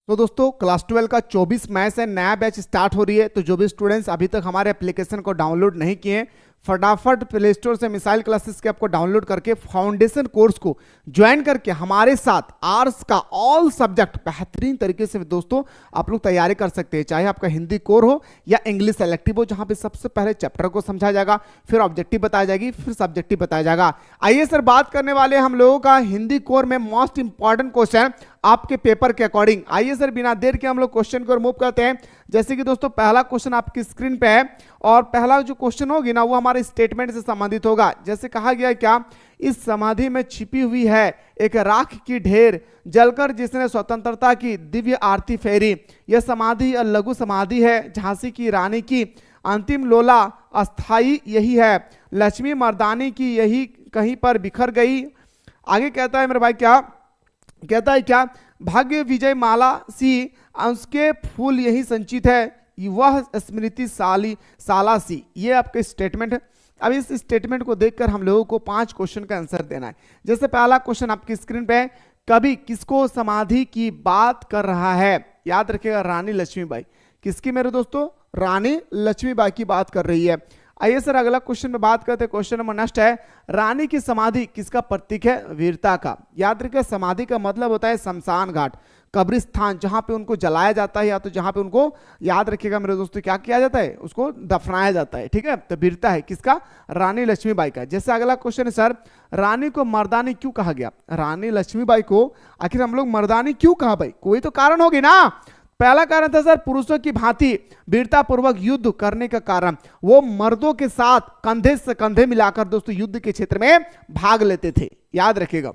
तो दोस्तों क्लास 12 का 24 मई से नया बैच स्टार्ट हो रही है। तो जो भी स्टूडेंट्स अभी तक हमारे एप्लीकेशन को डाउनलोड नहीं किए, फटाफट प्ले स्टोर से मिसाइल क्लासेस के आपको डाउनलोड करके फाउंडेशन कोर्स को ज्वाइन करके हमारे साथ आर्ट्स का ऑल सब्जेक्ट बेहतरीन तरीके से दोस्तों आप लोग तैयारी कर सकते हैं। चाहे आपका हिंदी कोर हो या इंग्लिश सेलेक्टिव हो, जहां पे सबसे पहले चैप्टर को समझाया जाएगा, फिर ऑब्जेक्टिव बताया जाएगी, फिर सब्जेक्टिव बताया जाएगा। आइए सर बात करने वाले हम लोगों का हिंदी कोर में मोस्ट इंपॉर्टेंट क्वेश्चन आपके पेपर के अकॉर्डिंग। आइए सर बिना देर के हम लोग क्वेश्चन को मूव करते हैं। जैसे कि दोस्तों पहला क्वेश्चन आपकी स्क्रीन पे है और पहला जो क्वेश्चन होगी ना वो हमारे स्टेटमेंट से संबंधित होगा। जैसे कहा गया क्या, इस समाधि में छिपी हुई है एक राख की ढेर, जलकर जिसने स्वतंत्रता की दिव्य आरती फेरी। यह समाधि लघु समाधि है, झांसी की रानी की अंतिम लोला अस्थाई यही है, लक्ष्मी मर्दानी की यही कहीं पर बिखर गई। आगे कहता है मेरे भाई क्या कहता है, क्या भाग्य विजय माला सी उसके फूल यही संचित है, वह स्मृति साला सी। ये आपके स्टेटमेंट है। अब इस स्टेटमेंट को देखकर हम लोगों को 5 क्वेश्चन का आंसर देना है। जैसे पहला क्वेश्चन आपकी स्क्रीन पे है, कवि किसको समाधि की बात कर रहा है? याद रखिएगा रानी लक्ष्मीबाई। किसकी मेरे दोस्तों? रानी लक्ष्मीबाई की बात कर रही है। आइए सर अगला क्वेश्चन में बात करते हैं। क्वेश्चन नंबर नेक्स्ट है, रानी की समाधि किसका प्रतीक है? वीरता का। याद रखिए समाधि का मतलब होता है शमशान घाट, कब्रिस्तान, जहां पे उनको जलाया जाता है या तो जहां पे उनको, याद रखिएगा मेरे दोस्तों, क्या किया जाता है? उसको दफनाया जाता है। ठीक है, तो वीरता है किसका? रानी लक्ष्मीबाई का। जैसे अगला क्वेश्चन है सर, रानी को मर्दानी क्यों कहा गया? रानी लक्ष्मीबाई को आखिर हम लोग मर्दानी क्यों कहा भाई? कोई तो कारण होगी ना। पहला कारण था सर पुरुषों की भांति वीरता पूर्वक युद्ध करने का कारण। वो मर्दों के साथ कंधे से कंधे मिलाकर दोस्तों युद्ध के क्षेत्र में भाग लेते थे। याद रखिएगा।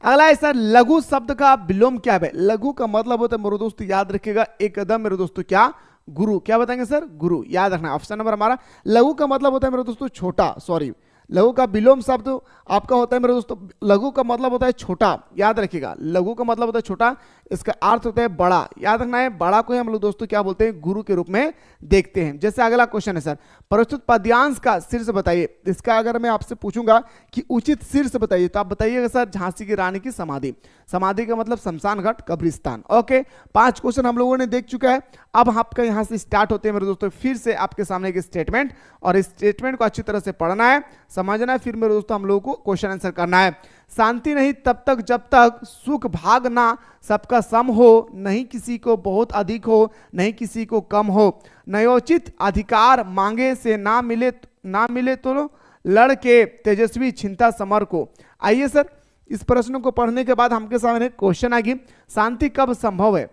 अगला है सर, लघु शब्द का विलोम क्या है? लघु का मतलब होता है मेरे दोस्तों, याद रखिएगा एकदम मेरे दोस्तों, क्या? गुरु। क्या बताएंगे सर? गुरु। याद रखना। ऑप्शन नंबर हमारा लघु का मतलब होता है मेरे दोस्तों छोटा, सॉरी लघु का विलोम शब्द आपका होता है मेरे दोस्तों, लघु का मतलब होता है छोटा। याद रखिएगा लघु का मतलब होता है छोटा, इसका अर्थ होता है बड़ा। याद रखना है, बड़ा को हम लोग दोस्तों क्या बोलते हैं? गुरु के रूप में देखते हैं। जैसे अगला क्वेश्चन है सर, प्रस्तुत पद्यांश का शीर्ष बताइए। इसका अगर मैं आपसे पूछूंगा कि उचित शीर्ष बताइए तो आप बताइएगा सर झांसी की रानी की समाधि। समाधि का मतलब शमशान घाट, कब्रिस्तान। ओके, 5 क्वेश्चन हम लोगों ने देख चुका है। अब आपका यहां से स्टार्ट होते हैं मेरे दोस्तों फिर से आपके सामने एक स्टेटमेंट, और इस स्टेटमेंट को अच्छी तरह से पढ़ना है, समझना है, फिर मेरे दोस्तों हम लोगों को क्वेश्चन आंसर करना है। शांति नहीं तब तक जब तक सुख भागना सबका सम हो, नहीं किसी को बहुत अधिक हो, नहीं किसी को कम हो, न्यायोचित अधिकार मांगे से ना मिले तो लड़के तेजस्वी छिंता समर को। आइए सर इस प्रश्न को पढ़ने के बाद हमके सामने क्वेश्चन आएगी, शांति कब संभव है?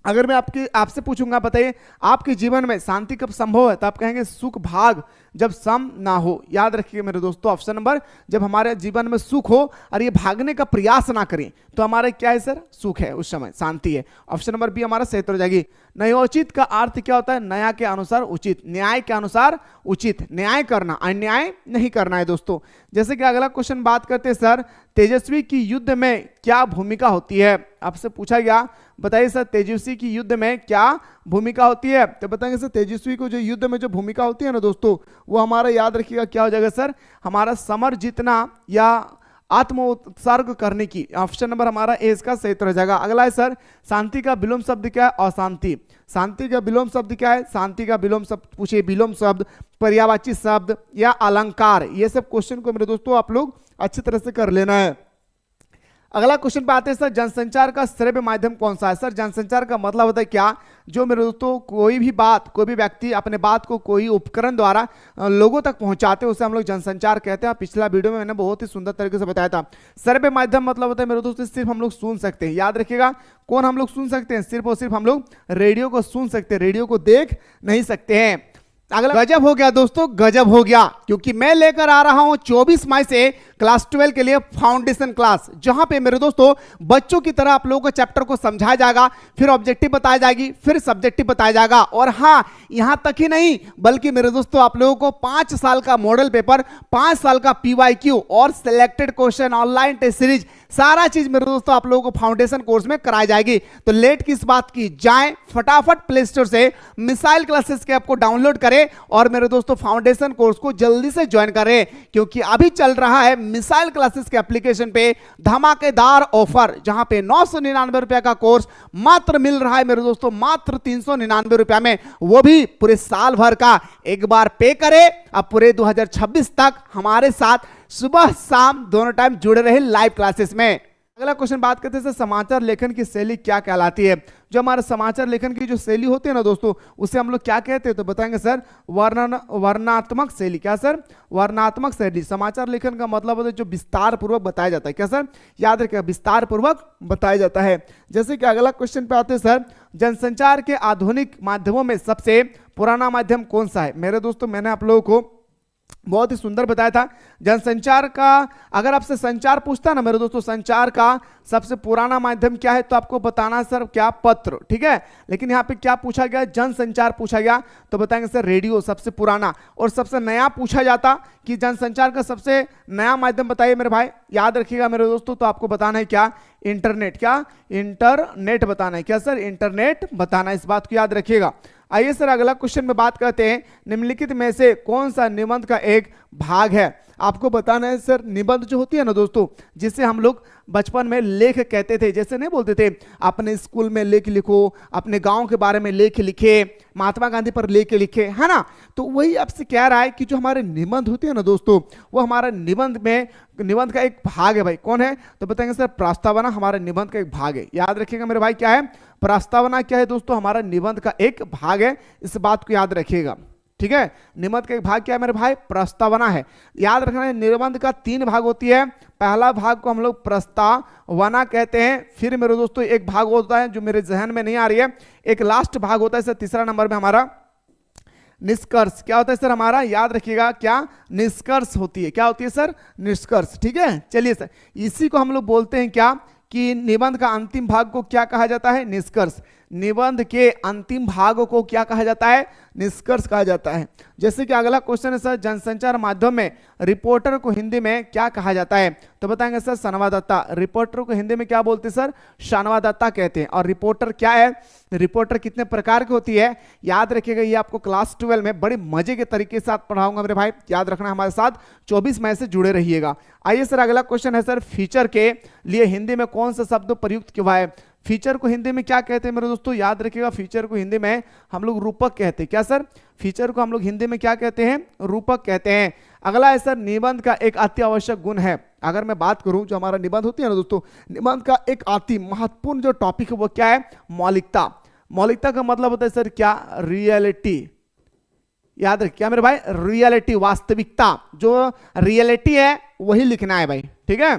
अगर मैं आपसे पूछूंगा बताइए आपके जीवन में शांति कब संभव है, तो आप कहेंगे सुख भाग जब सम ना हो। याद रखिए मेरे दोस्तों ऑप्शन नंबर, जब हमारे जीवन में सुख हो और ये भागने का प्रयास ना करें तो हमारे क्या है सर? सुख है, उस समय शांति है। ऑप्शन नंबर बी हमारा सही हो जाएगी। न्यायोचित का अर्थ क्या होता है? नया के अनुसार उचित, न्याय के अनुसार उचित, न्याय करना, अन्याय नहीं करना है दोस्तों। जैसे कि अगला क्वेश्चन बात करते हैं सर, तेजस्वी की युद्ध में क्या भूमिका होती है? आपसे पूछा गया बताइए सर तेजस्वी की युद्ध में क्या भूमिका होती है? तो बताएंगे सर तेजस्वी को जो युद्ध में जो भूमिका होती है ना दोस्तों, वो हमारा याद रखिएगा क्या हो जाएगा सर? हमारा समर जीतना या आत्मोत्सर्ग करने की। ऑप्शन नंबर हमारा ए इसका सही हो जाएगा। अगला है सर, शांति का विलोम शब्द क्या है? अशांति। शांति का विलोम शब्द क्या है? शांति का विलोम शब्द पूछिए, विलोम शब्द, पर्यायवाची शब्द या अलंकार। ये सब क्वेश्चन को मेरे दोस्तों आप लोग अच्छी तरह से कर लेना है। अगला क्वेश्चन पे आते हैं सर, जनसंचार का श्रव्य माध्यम कौन सा है? सर जनसंचार का मतलब होता है क्या? जो मेरे दोस्तों कोई भी व्यक्ति अपने बात को कोई उपकरण द्वारा लोगों तक पहुंचाते हैं उसे हम लोग जनसंचार कहते हैं। पिछला वीडियो में मैंने बहुत ही सुंदर तरीके से बताया था। श्रव्य माध्यम मतलब होता है मेरे दोस्तों सिर्फ हम लोग सुन सकते हैं। याद रखिएगा कौन हम लोग सुन सकते हैं? सिर्फ और सिर्फ हम लोग रेडियो को सुन सकते हैं, रेडियो को देख नहीं सकते हैं। अगला गजब हो गया दोस्तों, गजब हो गया, क्योंकि मैं लेकर आ रहा हूं 24 मई से क्लास 12 के लिए फाउंडेशन क्लास, जहां पे मेरे दोस्तों बच्चों की तरह आप लोगों को चैप्टर को समझाया जाएगा, फिर ऑब्जेक्टिव बताया जाएगी, फिर सब्जेक्टिव बताया जाएगा। और हां यहां तक ही नहीं बल्कि मेरे दोस्तों आप लोगों को 5 साल का मॉडल पेपर, 5 साल का PYQ और selected question online test series सारा चीज मेरे दोस्तों आप लोगों को फाउंडेशन कोर्स में कराई जाएगी। तो लेट किस बात की, जाएं फटाफट प्ले स्टोर से मिसाइल क्लासेस के ऐप को डाउनलोड करें और मेरे दोस्तों फाउंडेशन कोर्स को जल्दी से ज्वाइन करें, क्योंकि अभी चल रहा है मिसाइल क्लासेस के एप्लीकेशन पे धमाकेदार ऑफर, जहां पे 999 रुपए का कोर्स मात्र मिल रहा है मेरे दोस्तों मात्र 399 रुपए में, वो भी पूरे साल भर का। एक बार पे करें, अब पूरे 2026 तक हमारे साथ सुबह शाम दोनों टाइम जुड़े रहे लाइव क्लासेस में। अगला क्वेश्चन बात करते हैं समाचार लेखन की शैली क्या कहलाती है। जो हमारे समाचार लेखन की जो शैली होती है ना दोस्तों, उसे हम लोग क्या कहते हैं, तो बताएंगे सर वर्णनात्मक शैली। क्या सर, वर्णनात्मक शैली। समाचार लेखन का मतलब होता है जो विस्तार पूर्वक बताया जाता है। क्या सर, याद रखिएगा, विस्तार पूर्वक बताया जाता है। जैसे कि अगला क्वेश्चन पे आते हैं सर, जनसंचार के आधुनिक माध्यमों में सबसे पुराना माध्यम कौन सा है। मेरे दोस्तों मैंने आप लोगों को बहुत ही सुंदर बताया था जनसंचार का। अगर आपसे संचार पूछता ना मेरे दोस्तों, संचार का सबसे पुराना माध्यम क्या है, तो आपको बताना सर क्या, पत्र। ठीक है, लेकिन यहाँ पे क्या पूछा गया, जनसंचार पूछा गया, तो बताएंगे सर रेडियो सबसे पुराना। और सबसे नया पूछा जाता कि जनसंचार का सबसे नया माध्यम बताइए मेरे भाई, याद रखिएगा मेरे दोस्तों, तो आपको बताना है क्या, इंटरनेट। क्या, इंटरनेट बताना है। क्या सर, इंटरनेट बताना है, इस बात को याद रखिएगा। आइए सर अगला क्वेश्चन में बात करते हैं, निम्नलिखित में से कौन सा निबंध का एक भाग है। आपको बताना है सर, निबंध जो होती है ना दोस्तों, जिसे हम लोग बचपन में लेख कहते थे, जैसे नहीं बोलते थे अपने स्कूल में लेख लिखो, अपने गांव के बारे में लेख लिखे, महात्मा गांधी पर लेख लिखे, है ना। तो वही आपसे कह रहा है कि जो हमारे निबंध होते हैं ना दोस्तों, वो हमारा निबंध का एक भाग है भाई। कौन है, तो बताएंगे सर प्रस्तावना हमारे निबंध का एक भाग है। याद रखिएगा मेरे भाई, क्या है, प्रस्तावना क्या है दोस्तों, हमारा निबंध का एक भाग है, इस बात को याद रखिएगा। ठीक है, निबंध का एक भाग क्या है मेरे भाई, प्रस्तावना है। याद रखना है निबंध का 3 भाग होती है। पहला भाग को हम लोग प्रस्तावना कहते हैं, फिर मेरे दोस्तों एक भाग होता है जो मेरे जहन में नहीं आ रही है, एक लास्ट भाग होता है सर तीसरा नंबर में हमारा निष्कर्ष। क्या होता है सर हमारा, याद रखिएगा, क्या, निष्कर्ष होती है। क्या होती है सर, निष्कर्ष। ठीक है, चलिए सर, इसी को हम लोग बोलते हैं क्या, कि निबंध का अंतिम भाग को क्या कहा जाता है, निष्कर्ष। निबंध के अंतिम भाग को क्या कहा जाता है, निष्कर्ष कहा जाता है। जैसे कि अगला क्वेश्चन है सर, जनसंचार माध्यम में रिपोर्टर को हिंदी में क्या कहा जाता है, तो बताएंगे सर संवाददाता। रिपोर्टर को हिंदी में क्या बोलते हैं सर, संवाददाता कहते हैं। और रिपोर्टर क्या है, रिपोर्टर कितने प्रकार की होती है, याद रखिएगा, ये आपको क्लास 12 में बड़े मजे के तरीके से साथ पढ़ाऊंगा मेरे भाई, याद रखना, हमारे साथ 24 मई से जुड़े रहिएगा। आइए सर अगला क्वेश्चन है सर, फीचर के लिए हिंदी में कौन सा शब्द प्रयुक्त किया है। फीचर को हिंदी में क्या कहते हैं मेरे दोस्तों, याद रखिएगा, फीचर को हिंदी में हम लोग रूपक कहते हैं। क्या सर, फीचर को हम लोग हिंदी में क्या कहते हैं, रूपक कहते हैं। अगला है सर, निबंध का एक अति आवश्यक गुण है। अगर मैं बात करूं जो हमारा निबंध होती है ना दोस्तों, निबंध का एक अति महत्वपूर्ण जो टॉपिक है वो क्या है, मौलिकता। मौलिकता का मतलब होता है सर क्या, रियलिटी। याद रखिए क्या मेरे भाई, रियलिटी, वास्तविकता, जो रियलिटी है वही लिखना है भाई। ठीक है,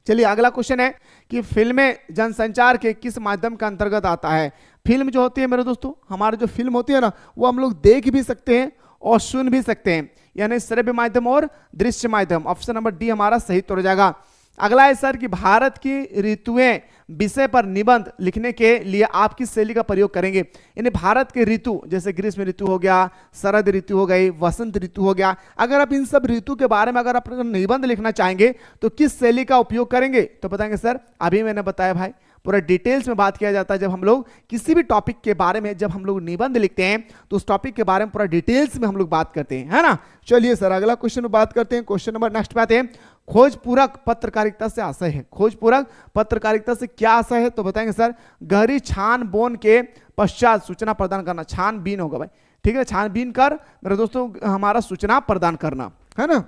चलिए अगला क्वेश्चन है कि फिल्में जनसंचार के किस माध्यम का अंतर्गत आता है। फिल्म जो होती है मेरे दोस्तों, हमारी जो फिल्म होती है ना, वो हम लोग देख भी सकते हैं और सुन भी सकते हैं, यानी श्रव्य माध्यम और दृश्य माध्यम। ऑप्शन नंबर डी हमारा सही तो हो जाएगा। अगला है सर कि भारत की ऋतुएं विषय पर निबंध लिखने के लिए आप किस शैली का प्रयोग करेंगे। यानी भारत के ऋतु, जैसे ग्रीष्म ऋतु हो गया, शरद ऋतु हो गई, वसंत ऋतु हो गया, अगर आप इन सब ऋतु के बारे में अगर आप निबंध लिखना चाहेंगे तो किस शैली का उपयोग करेंगे, तो बताएंगे सर अभी मैंने बताया भाई, पूरा डिटेल्स में बात किया जाता है। जब हम लोग किसी भी टॉपिक के बारे में जब हम लोग निबंध लिखते हैं तो उस टॉपिक के बारे में पूरा डिटेल्स में हम लोग बात करते हैं, है ना। चलिए सर अगला क्वेश्चन में बात करते हैं। क्वेश्चन नंबर नेक्स्ट पे आते हैं, खोज पूरक पत्रकारिता से आशय है। खोज पूरक पत्रकारिता से क्या आशय है, तो बताएंगे सर गहरी छानबीन के पश्चात सूचना प्रदान करना। छानबीन होगा भाई, ठीक है, छानबीन कर मेरे दोस्तों हमारा सूचना प्रदान करना, है ना।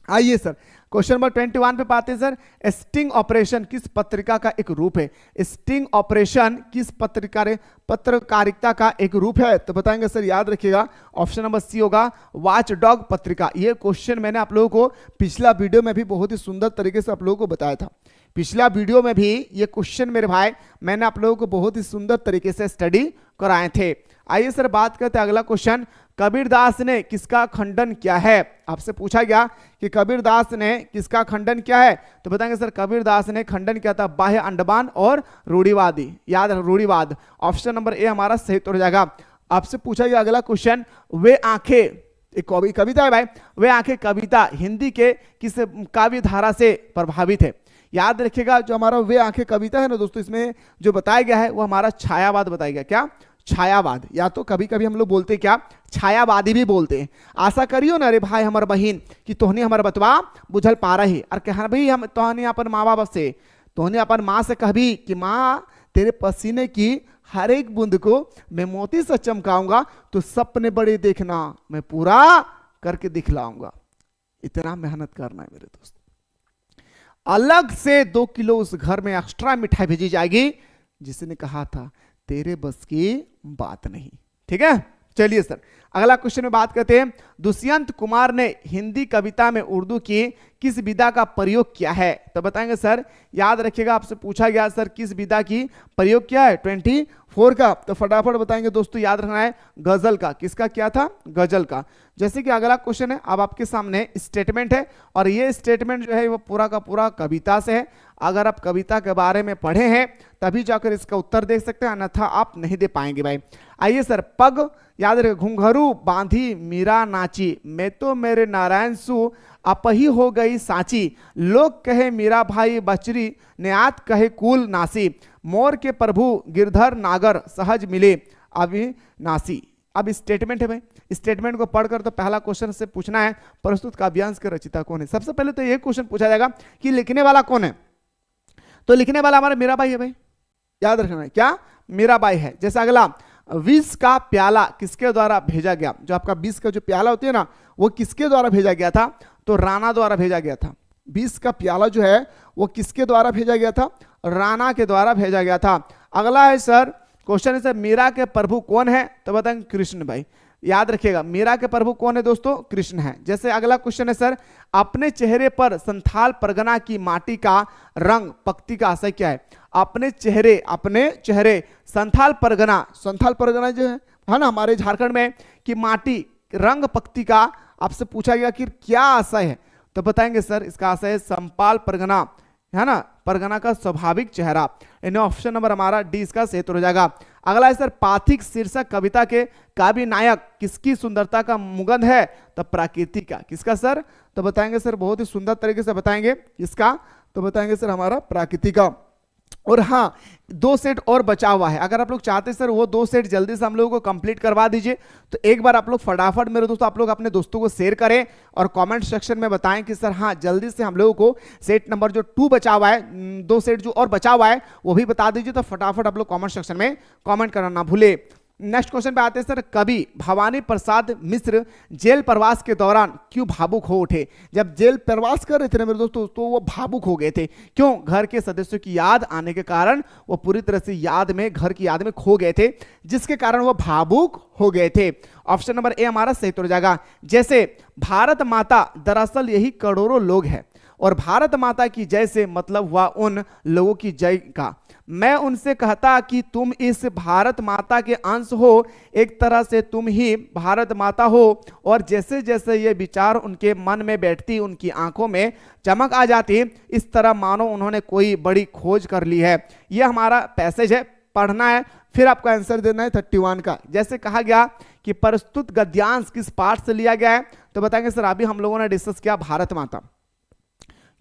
आइए सर क्वेश्चन नंबर 21 पे पाते हैं सर, स्टिंग ऑपरेशन किस पत्रिका का एक रूप है। स्टिंग ऑपरेशन किस पत्रकारिता का एक रूप है, तो बताएंगे सर याद रखिएगा ऑप्शन नंबर सी होगा वॉच डॉग पत्रिका। ये क्वेश्चन मैंने आप लोगों को पिछला वीडियो में भी बहुत ही सुंदर तरीके से आप लोगों को बताया था। पिछला वीडियो में भी ये क्वेश्चन मेरे भाई मैंने आप लोगों को बहुत ही सुंदर तरीके से स्टडी कराए थे। आइए सर बात करते हैं अगला क्वेश्चन, कबीरदास ने किसका खंडन किया है। आपसे पूछा गया कि कबीरदास ने किसका खंडन किया है, तो बताएंगे सर कबीरदास ने खंडन किया था बाह्य अंडमान और रूढ़िवादी। याद है रूढ़िवाद, ऑप्शन नंबर ए हमारा सही तो हो जाएगा। आपसे पूछा गया अगला क्वेश्चन, वे आंखें, एक कविता है भाई, वे आंखें कविता हिंदी के किस काव्य धारा से प्रभावित है। याद रखिएगा जो हमारा वे आंखें कविता है ना दोस्तों, इसमें जो बताया गया है वो हमारा छायावाद बताया गया। क्या? छायावाद, या तो कभी कभी हम लोग बोलते क्या, छायावादी भी बोलते हैं। आशा करियो ना रे भाई हमर बहिन कि तोहनी हमर बतवा बुझल पा रही, और कहा भाई हम तोहनी अपन माँ बाप से, तोहनी अपन माँ से कभी कि माँ तेरे पसीने की हर एक बूंद को मैं मोती से चमकाऊंगा, तो सपने बड़े देखना मैं पूरा करके दिखलाऊंगा। इतना मेहनत करना है मेरे दोस्त। अलग से 2 किलो उस घर में एक्स्ट्रा मिठाई भेजी जाएगी, जिसने कहा था तेरे बस की बात नहीं। ठीक है, चलिए सर अगला क्वेश्चन में बात करते हैं। दुष्यंत कुमार ने हिंदी कविता में उर्दू की किस विधा का प्रयोग किया है? तो बताएंगे सर, याद रखिएगा आपसे पूछा गया सर किस विधा की प्रयोग किया है 24 का, तो फटाफट बताएंगे दोस्तों। याद रखना है गजल का। किसका किया था? गजल का। जैसे कि अगला क्वेश्चन है, अब आपके सामने स्टेटमेंट है, और ये स्टेटमेंट जो है वो पूरा का पूरा कविता से है। अगर आप कविता के बारे में पढ़े हैं तभी जाकर इसका उत्तर देख सकते हैं, अन्यथा आप नहीं दे पाएंगे भाई। आइए सर, पग याद रखे, घुंघरू बांधी मीरा नाची, मैं तो मेरे नारायण सु अपही हो गई साची, लोग कहे मीरा भाई बचरी, न्यात कहे कुल नासी, मोर के प्रभु गिरधर नागर सहज मिले अविनाशी। अब स्टेटमेंट है भाई, स्टेटमेंट को पढ़कर तो पहला क्वेश्चन से पूछना है प्रस्तुत काव्यांश के रचयिता कौन है। सबसे पहले तो ये क्वेश्चन पूछा जाएगा कि लिखने वाला कौन है, तो लिखने वाला हमारा मीराबाई है भाई, याद रखना है क्या, मीराबाई है। जैसे अगला, विष का प्याला किसके द्वारा भेजा गया? जो आपका विष का जो प्याला होती है ना, वो किसके द्वारा भेजा गया था? तो राणा द्वारा भेजा गया था। विष का प्याला जो है वो किसके द्वारा भेजा गया था? राणा के द्वारा भेजा गया था। अगला है सर, क्वेश्चन है सर, मीरा के प्रभु कौन है? तो बताएंगे कृष्ण भाई। याद रखिएगा मीरा के प्रभु कौन है दोस्तों? कृष्ण है। जैसे अगला क्वेश्चन है सर, अपने चेहरे पर संथाल परगना की माटी का रंग पक्ति का आशय क्या है? अपने चेहरे संथाल परगना जो है ना हमारे झारखंड में, कि माटी रंग पक्ति का आपसे पूछा गया कि क्या आशय है? तो बताएंगे सर इसका आशय है संपाल परगना, है ना, परगना का स्वाभाविक चेहरा। इन्हें ऑप्शन नंबर हमारा डी इसका सही हो जाएगा। अगला है सर, पाथिक शीर्षक कविता के काव्य नायक किसकी सुंदरता का मुगंध है? तो प्रकृति का। किसका सर? तो बताएंगे सर बहुत ही सुंदर तरीके से बताएंगे इसका, तो बताएंगे सर हमारा प्रकृति का। और हाँ, 2 सेट और बचा हुआ है, अगर आप लोग चाहते हैं सर वो 2 सेट जल्दी से हम लोगों को कंप्लीट करवा दीजिए, तो एक बार आप लोग फटाफट मेरे दोस्तों आप लोग अपने दोस्तों को शेयर करें और कमेंट सेक्शन में बताएं कि सर हाँ जल्दी से हम लोगों को सेट नंबर जो 2 बचा हुआ है, 2 सेट जो और बचा हुआ है वो भी बता दीजिए। तो फटाफट आप लोग कॉमेंट सेक्शन में कॉमेंट करना ना भूले। नेक्स्ट क्वेश्चन पे आते हैं सर, कवि भवानी प्रसाद मिश्र जेल प्रवास के दौरान क्यों भावुक हो उठे? जब जेल प्रवास कर रहे थे ना मेरे दोस्तों, तो वो भावुक हो गए थे। क्यों? घर के सदस्यों की याद आने के कारण वो पूरी तरह से घर की याद में खो गए थे, जिसके कारण वो भावुक हो गए थे। ऑप्शन नंबर ए हमारा सही हो जाएगा। जैसे भारत माता दरअसल यही करोड़ों लोग हैं, और भारत माता की जय से मतलब हुआ उन लोगों की जय का। मैं उनसे कहता कि तुम इस भारत माता के अंश हो, एक तरह से तुम ही भारत माता हो। और जैसे जैसे ये विचार उनके मन में बैठती, उनकी आंखों में चमक आ जाती, इस तरह मानो उन्होंने कोई बड़ी खोज कर ली है। यह हमारा पैसेज है, पढ़ना है, फिर आपको आंसर देना है 31 का। जैसे कहा गया कि प्रस्तुत गद्यांश किस पाठ से लिया गया है? तो बताएंगे सर अभी हम लोगों ने डिस्कस किया भारत माता।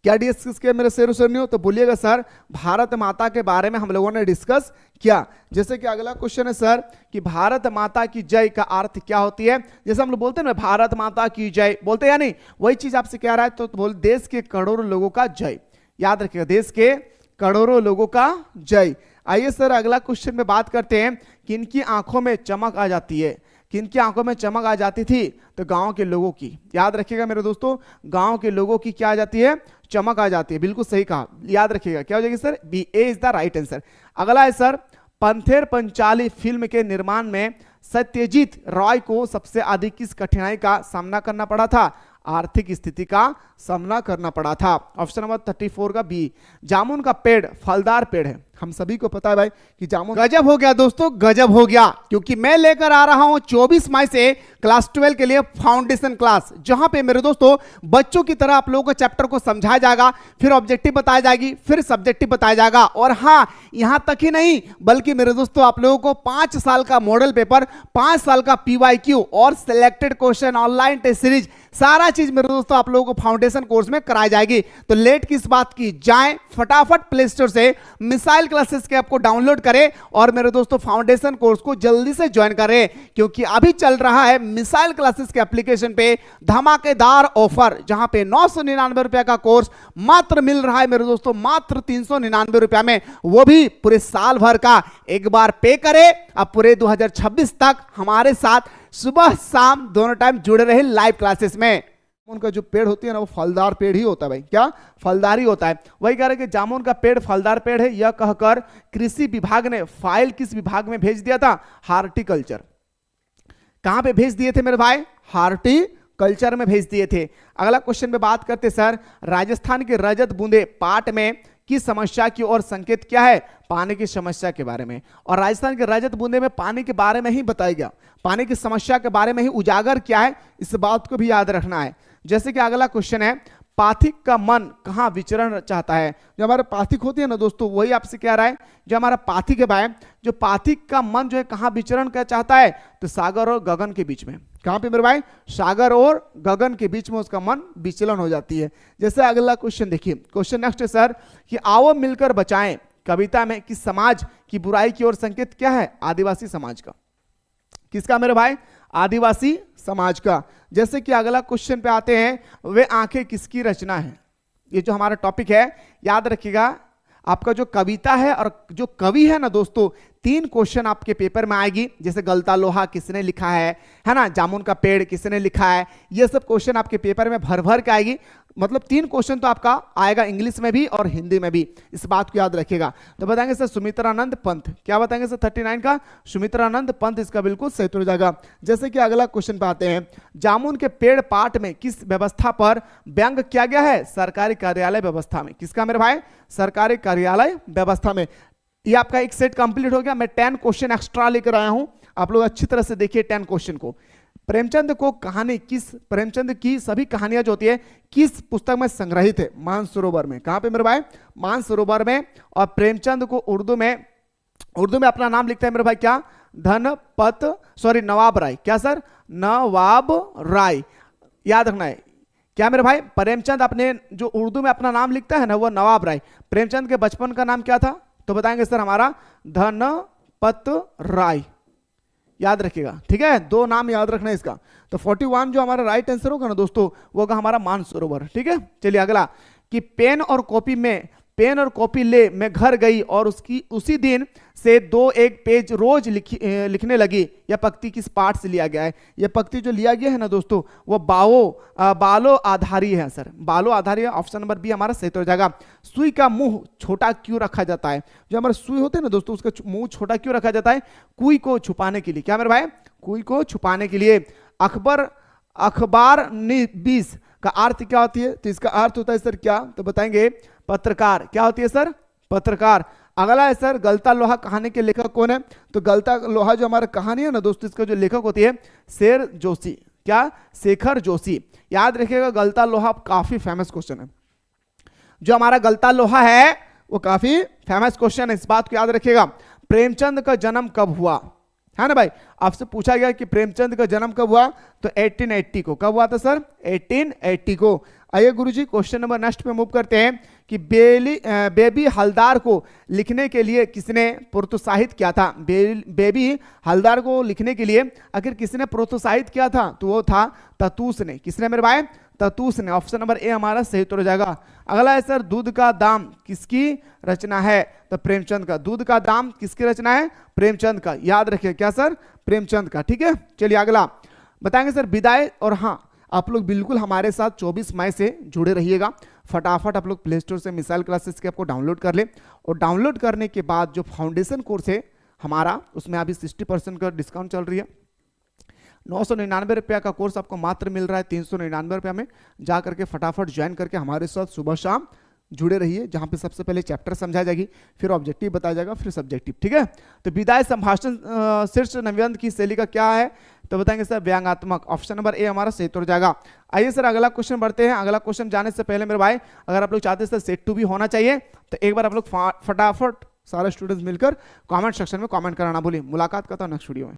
क्या डिस्कस किया मेरे शेर शेरनियों? तो बोलिएगा सर भारत माता के बारे में हम लोगों ने डिस्कस किया। जैसे कि अगला क्वेश्चन है सर कि भारत माता की जय का अर्थ क्या होती है? जैसे हम लोग बोलते हैं ना भारत माता की जय, बोलते हैं या नहीं? वही चीज आपसे कह रहा है, तो बोल देश के करोड़ों लोगों का जय। याद रखिएगा देश के करोड़ों लोगों का जय। आइए सर अगला क्वेश्चन में बात करते हैं कि इनकी आंखों में चमक आ जाती है। किनकी आंखों में चमक आ जाती थी? तो गांव के लोगों की। याद रखिएगा मेरे दोस्तों, गांव के लोगों की क्या आ जाती है? चमक आ जाती है। बिल्कुल सही कहा, याद रखिएगा क्या हो जाएगी sir? B, A is the right answer. अगला है सर, पंथेर पंचाली फिल्म के निर्माण में सत्यजीत रॉय को सबसे अधिक किस कठिनाई का सामना करना पड़ा था? आर्थिक स्थिति का सामना करना पड़ा था। ऑप्शन नंबर 34 का बी। जामुन का पेड़ फलदार पेड़ हम सभी को पता है भाई कि जामुन गजब हो गया दोस्तों, गजब हो गया, क्योंकि मैं लेकर आ रहा हूं 24 मई से क्लास 12 के लिए फाउंडेशन क्लास, जहां पे मेरे दोस्तों बच्चों की तरह आप लोगों को चैप्टर को समझाया जाएगा, फिर ऑब्जेक्टिव बताया जाएगी, फिर सब्जेक्टिव बताया जाएगा, और हां यहां तक ही नहीं बल्कि मेरे दोस्तों आप लोगों को 5 साल का मॉडल पेपर, 5 साल का PYQ और selected question, online test series, सारा चीज मेरे दोस्तों आप लोगों को फाउंडेशन कोर्स में कराई जाएगी। तो लेट किस बात की, जाएं फटाफट प्ले स्टोर से मिसाइल क्लासेस के ऐप को डाउनलोड करें और मेरे दोस्तों फाउंडेशन कोर्स को जल्दी से ज्वाइन करें, क्योंकि अभी चल रहा है मिसाइल क्लासेस के एप्लीकेशन पे धमाकेदार ऑफर, जहां पे 999 रुपए का कोर्स मात्र मिल रहा है मेरे दोस्तों मात्र 399 रुपए में, वो भी पूरे साल भर का। एक बार पे करें, अब पूरे 2026 तक हमारे साथ सुबह शाम दोनों टाइम जुड़े रहे लाइव क्लासेस में। उनका जो पेड़ होती है ना वो फलदार पेड़ ही होता है भाई, क्या फलदार ही होता है। वही कह रहे कि जामुन का पेड़ फलदार पेड़ है, यह कहकर कृषि विभाग ने फाइल किस विभाग में भेज दिया था, हार्टिकल्चर। कहां पे भेज दिए थे मेरे भाई, हार्टिकल्चर में भेज दिए थे। अगला क्वेश्चन पे बात करते सर, राजस्थान के रजत बूंदे पाठ में किस समस्या की ओर संकेत क्या है, पानी की समस्या के बारे में। और राजस्थान के रजत बूंदे में पानी के बारे में ही बताया गया, पानी की समस्या के बारे में ही उजागर क्या है, इस बात को भी याद रखना है। जैसे कि अगला क्वेश्चन है, पाथिक का मन कहां विचरण चाहता है। जो हमारे पाथिक होती है ना दोस्तों, वही आपसे कह रहा है, जो हमारा पाथिक है भाई, जो पाथिक का मन जो है कहां विचरण क्या चाहता है, तो सागर और गगन के बीच में। कहां पे मेरे भाई, सागर और गगन के बीच में उसका मन विचलन हो जाती है। जैसे अगला क्वेश्चन देखिए, क्वेश्चन नेक्स्ट है सर कि आओ मिलकर बचाएं कविता में किस समाज की बुराई की ओर संकेत क्या है, आदिवासी समाज का। किसका मेरे भाई, आदिवासी समाज का। जैसे कि अगला क्वेश्चन पे आते हैं, वे आंखें किसकी रचना है। ये जो हमारा टॉपिक है याद रखिएगा, आपका जो कविता है और जो कवि है ना दोस्तों, 3 क्वेश्चन आपके पेपर में आएगी। जैसे गलता लोहा किसने लिखा है ना, जामुन का पेड़ किसने लिखा है, ये सब क्वेश्चन आपके पेपर में भर भर के आएगी। मतलब 3 क्वेश्चन तो आपका आएगा इंग्लिश में भी और हिंदी में भी, इस बात को याद रखिएगा। तो बताएंगे सर सुमित्रानंद पंत, क्या बताएंगे सर 39 का सुमित्रानंद पंत, इसका बिल्कुल सही हो जाएगा। जैसे कि अगला क्वेश्चन पे आते हैं, जामुन के पेड़ पाठ में किस व्यवस्था पर व्यंग किया गया है, सरकारी कार्यालय व्यवस्था में। किसका मेरे भाई, सरकारी कार्यालय व्यवस्था में। ये आपका एक सेट कंप्लीट हो गया। मैं 10 क्वेश्चन एक्स्ट्रा लेकर आया हूं, आप लोग अच्छी तरह से देखिए 10 क्वेश्चन को। प्रेमचंद को कहानी किस, प्रेमचंद की सभी कहानियां जो होती है किस पुस्तक में संग्रहित है, मानसरोवर में। कहां पे मेरे भाई, मानसरोवर में। और प्रेमचंद को उर्दू में अपना नाम लिखता है मेरे भाई क्या, नवाब राय। क्या सर, नवाब राय, याद रखना है। क्या मेरे भाई, प्रेमचंद अपने जो उर्दू में अपना नाम लिखता है ना वो नवाब राय। प्रेमचंद के बचपन का नाम क्या था, तो बताएंगे सर हमारा धनपत राय, याद रखिएगा, ठीक है। 2 नाम याद रखना है इसका। तो 41 जो हमारा राइट आंसर होगा ना दोस्तों, वो होगा हमारा मानसरोवर, ठीक है। चलिए अगला, कि पेन और कॉपी ले मैं घर गई और उसी दिन से 2-1 पेज रोज लिखने लगी। यह पंक्ति किस पाठ से लिया गया है, यह पंक्ति जो लिया गया है ना दोस्तों वो बालो आधारी है सर, बालो आधारी है। ऑप्शन नंबर बी हमारा सही हो जाएगा। सुई का मुंह छोटा क्यों रखा जाता है, जो हमारे सुई होते हैं ना दोस्तों उसका मुंह छोटा क्यों रखा जाता है, कुई को छुपाने के लिए। क्या मेरे भाई, कुई को छुपाने के लिए। अखबार निबीस का अर्थ क्या होती है, तो इसका अर्थ होता है सर क्या, तो बताएंगे पत्रकार। क्या होती है सर, पत्रकार। अगला है सर, गलता लोहा कहानी के लेखक कौन है, तो गलता लोहा जो हमारा कहानी है ना दोस्तों, इसका जो लेखक होती है शेर जोशी। क्या, शेखर जोशी। याद रखिएगा गलता लोहा काफी फेमस क्वेश्चन है, जो हमारा गलता लोहा है वो काफी फेमस क्वेश्चन है, इस बात को याद रखिएगा। प्रेमचंद का जन्म कब हुआ है ना भाई, आपसे पूछा गया कि प्रेमचंद का जन्म कब हुआ, तो 1880 को। कब हुआ था सर, 1880 को। आइए गुरुजी क्वेश्चन नंबर नेक्स्ट पे मूव करते हैं, कि बेबी हलदार को लिखने के लिए किसने प्रोत्साहित किया था। बेबी हलदार को लिखने के लिए आखिर किसने प्रोत्साहित किया था, तो वो था ततूस ने। किसने मेरे भाई, ततूस ने। ऑप्शन नंबर ए हमारा सही उत्तर हो जाएगा। अगला है सर, दूध का दाम किसकी रचना है, तो प्रेमचंद का। दूध का दाम किसकी रचना है, प्रेमचंद का। याद रखिए क्या सर, प्रेमचंद का, ठीक है। चलिए अगला बताएंगे सर विदाई। और हाँ, आप लोग बिल्कुल हमारे साथ 24 मई से जुड़े रहिएगा। फटाफट आप लोग प्ले स्टोर से मिसाइल क्लासेस के आपको डाउनलोड कर ले, और डाउनलोड करने के बाद जो फाउंडेशन कोर्स है हमारा, उसमें अभी 60% का डिस्काउंट चल रही है। 999 रुपया का कोर्स आपको मात्र मिल रहा है 399 रुपया में। जा करके फटाफट ज्वाइन करके हमारे साथ सुबह शाम जुड़े रहिए, जहां पे सबसे पहले चैप्टर समझा जाएगी, फिर ऑब्जेक्टिव बताया जाएगा, फिर सब्जेक्टिव। ठीक है, तो विदाई संभाषण शीर्ष निबंध की शैली का क्या है, तो बताएंगे सर व्यंग्यात्मक। ऑप्शन नंबर ए हमारा सही हो जाएगा। आइए सर अगला क्वेश्चन बढ़ते हैं। अगला क्वेश्चन जाने से पहले मेरे भाई, अगर आप लोग चाहते हैं सर सेट 2 भी होना चाहिए, तो एक बार आप लोग फटाफट सारे स्टूडेंट्स मिलकर कमेंट सेक्शन में कमेंट कराना भूलिए। मुलाकात करता हूं नेक्स्ट वीडियो में।